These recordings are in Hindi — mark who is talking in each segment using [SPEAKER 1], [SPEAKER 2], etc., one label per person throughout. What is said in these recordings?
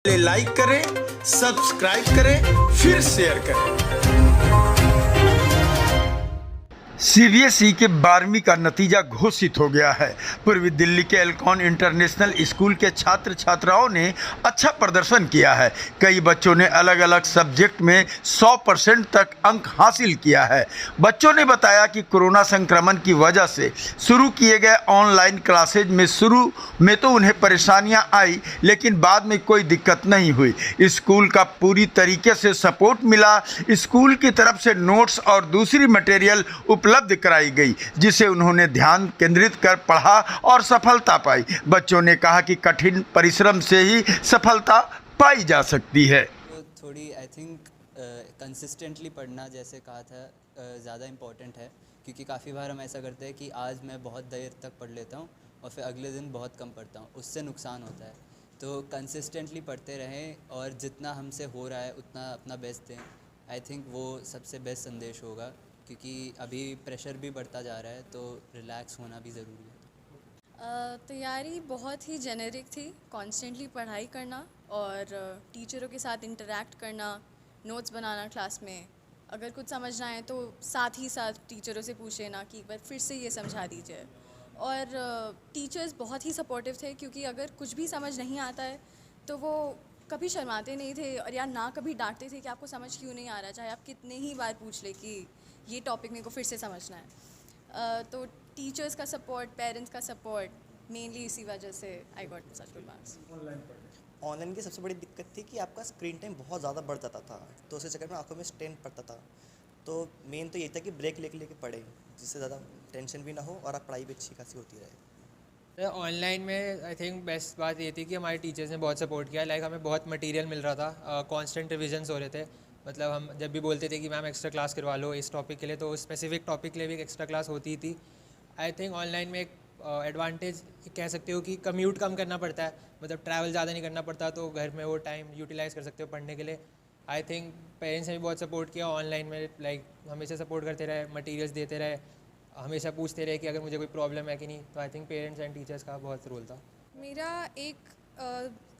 [SPEAKER 1] लाइक करें, सब्सक्राइब करें, फिर शेयर करें। सीबीएसई के 12वीं का नतीजा घोषित हो गया है। पूर्वी दिल्ली के एल्कॉन इंटरनेशनल स्कूल के छात्र छात्राओं ने अच्छा प्रदर्शन किया है। कई बच्चों ने अलग अलग सब्जेक्ट में 100% तक अंक हासिल किया है। बच्चों ने बताया कि कोरोना संक्रमण की वजह से शुरू किए गए ऑनलाइन क्लासेज में शुरू में तो उन्हें परेशानियां आई, लेकिन बाद में कोई दिक्कत नहीं हुई। स्कूल का पूरी तरीके से सपोर्ट मिला। स्कूल की तरफ से नोट्स और दूसरी मटेरियल उपलब्ध कराई गई, जिसे उन्होंने ध्यान केंद्रित कर पढ़ा और सफलता पाई। बच्चों ने कहा कि कठिन परिश्रम से ही सफलता पाई जा सकती है।
[SPEAKER 2] तो थोड़ी आई थिंक कंसिस्टेंटली पढ़ना, जैसे कहा था, ज़्यादा इम्पॉर्टेंट है, क्योंकि काफ़ी बार हम ऐसा करते हैं कि आज मैं बहुत देर तक पढ़ लेता हूँ और फिर अगले दिन बहुत कम पढ़ता हूँ, उससे नुकसान होता है। तो कंसिस्टेंटली पढ़ते रहें और जितना हमसे हो रहा है उतना अपना बेस्ट दें। आई थिंक वो सबसे बेस्ट संदेश होगा, क्योंकि अभी प्रेशर भी बढ़ता जा रहा है, तो रिलैक्स होना भी ज़रूरी है।
[SPEAKER 3] तैयारी बहुत ही जेनेरिक थी। कॉन्स्टेंटली पढ़ाई करना और टीचरों के साथ इंटरेक्ट करना, नोट्स बनाना क्लास में। अगर कुछ समझना है तो साथ ही साथ टीचरों से पूछ लेना कि एक बार फिर से ये समझा दीजिए। और टीचर्स बहुत ही सपोर्टिव थे, क्योंकि अगर कुछ भी समझ नहीं आता है तो वो कभी शर्माते नहीं थे और या ना कभी डांटते थे कि आपको समझ क्यों नहीं आ रहा, चाहे आप कितने ही बार पूछ ले कि ये टॉपिक मेरे को फिर से समझना है। तो टीचर्स का सपोर्ट, पेरेंट्स का सपोर्ट, मेनली इसी वजह से I got such good marks.
[SPEAKER 4] Online की सबसे बड़ी दिक्कत थी कि आपका स्क्रीन टाइम बहुत ज़्यादा बढ़ जाता था, तो उसके चक्कर में आंखों में स्ट्रेन पड़ता था। तो मेन तो ये था कि ब्रेक लेके लेके पढ़ें, जिससे ज़्यादा टेंशन भी ना हो और आप पढ़ाई भी अच्छी खासी होती रहे।
[SPEAKER 5] ऑनलाइन में आई थिंक बेस्ट बात ये थी कि हमारे टीचर्स ने बहुत सपोर्ट किया। लाइक हमें बहुत मटेरियल मिल रहा था, कांस्टेंट रिविजन्स हो रहे थे। मतलब हम जब भी बोलते थे कि मैम एक्स्ट्रा क्लास करवा लो इस टॉपिक के लिए, तो स्पेसिफिक टॉपिक के लिए भी एक एक्स्ट्रा क्लास होती ही थी। आई थिंक ऑनलाइन में एक एडवांटेज कह सकते हो कि कम्यूट कम करना पड़ता है, मतलब ट्रैवल ज़्यादा नहीं करना पड़ता, तो घर में वो टाइम यूटिलाइज़ कर सकते हो पढ़ने के लिए। आई थिंक पेरेंट्स ने भी बहुत सपोर्ट किया ऑनलाइन में। लाइक हमेशा सपोर्ट करते रहे, मटीरियल्स देते रहे, हमेशा पूछते रहे कि अगर मुझे कोई प्रॉब्लम है कि नहीं। तो I think parents and teachers का बहुत रोल था।
[SPEAKER 6] मेरा एक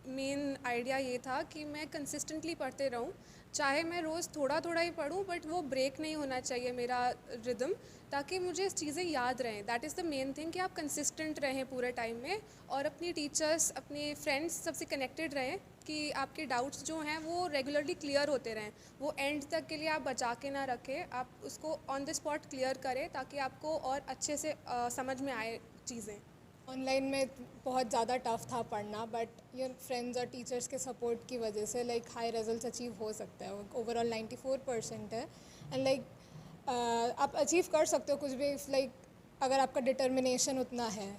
[SPEAKER 6] मेन आइडिया ये था कि मैं कंसिस्टेंटली पढ़ते रहूं, चाहे मैं रोज़ थोड़ा थोड़ा ही पढूं, बट वो ब्रेक नहीं होना चाहिए मेरा रिदम, ताकि मुझे चीज़ें याद रहें। That is the main thing कि आप कंसिस्टेंट रहें पूरे टाइम में, और अपनी टीचर्स, अपने फ्रेंड्स सबसे कनेक्टेड रहें, कि आपके डाउट्स जो हैं वो रेगुलरली क्लियर होते रहें। वो एंड तक के लिए आप बचा के ना रखें, आप उसको ऑन द स्पॉट क्लियर करें, ताकि आपको और अच्छे से समझ में आए चीज़ें।
[SPEAKER 7] ऑनलाइन में बहुत ज़्यादा टफ था पढ़ना, बट ये फ्रेंड्स और टीचर्स के सपोर्ट की वजह से लाइक हाई रिजल्ट्स अचीव हो सकता है। ओवरऑल 94% है, एंड लाइक आप अचीव कर सकते हो कुछ भी, लाइक अगर आपका डिटर्मिनेशन उतना है।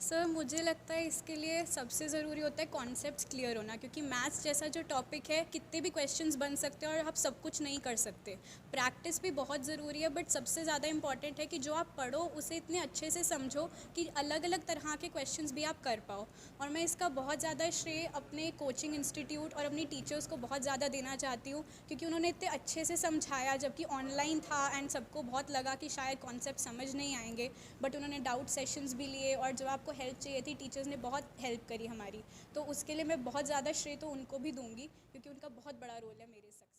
[SPEAKER 8] सर मुझे लगता है इसके लिए सबसे ज़रूरी होता है कॉन्सेप्ट्स क्लियर होना, क्योंकि मैथ्स जैसा जो टॉपिक है, कितने भी क्वेश्चंस बन सकते हैं और आप सब कुछ नहीं कर सकते। प्रैक्टिस भी बहुत ज़रूरी है, बट सबसे ज़्यादा इंपॉर्टेंट है कि जो आप पढ़ो उसे इतने अच्छे से समझो कि अलग अलग तरह के क्वेश्चंस भी आप कर पाओ। और मैं इसका बहुत ज़्यादा श्रेय अपने कोचिंग इंस्टीट्यूट और अपनी टीचर्स को बहुत ज़्यादा देना चाहती हूँ, क्योंकि उन्होंने इतने अच्छे से समझाया, जबकि ऑनलाइन था एंड सबको बहुत लगा कि शायद कॉन्सेप्ट समझ नहीं आएंगे, बट उन्होंने डाउट सेशंस भी लिए, और जब आपको हेल्प चाहिए थी टीचर्स ने बहुत हेल्प करी हमारी। तो उसके लिए मैं बहुत ज़्यादा श्रेय तो उनको भी दूंगी, क्योंकि उनका बहुत बड़ा रोल है मेरे सक्सेस।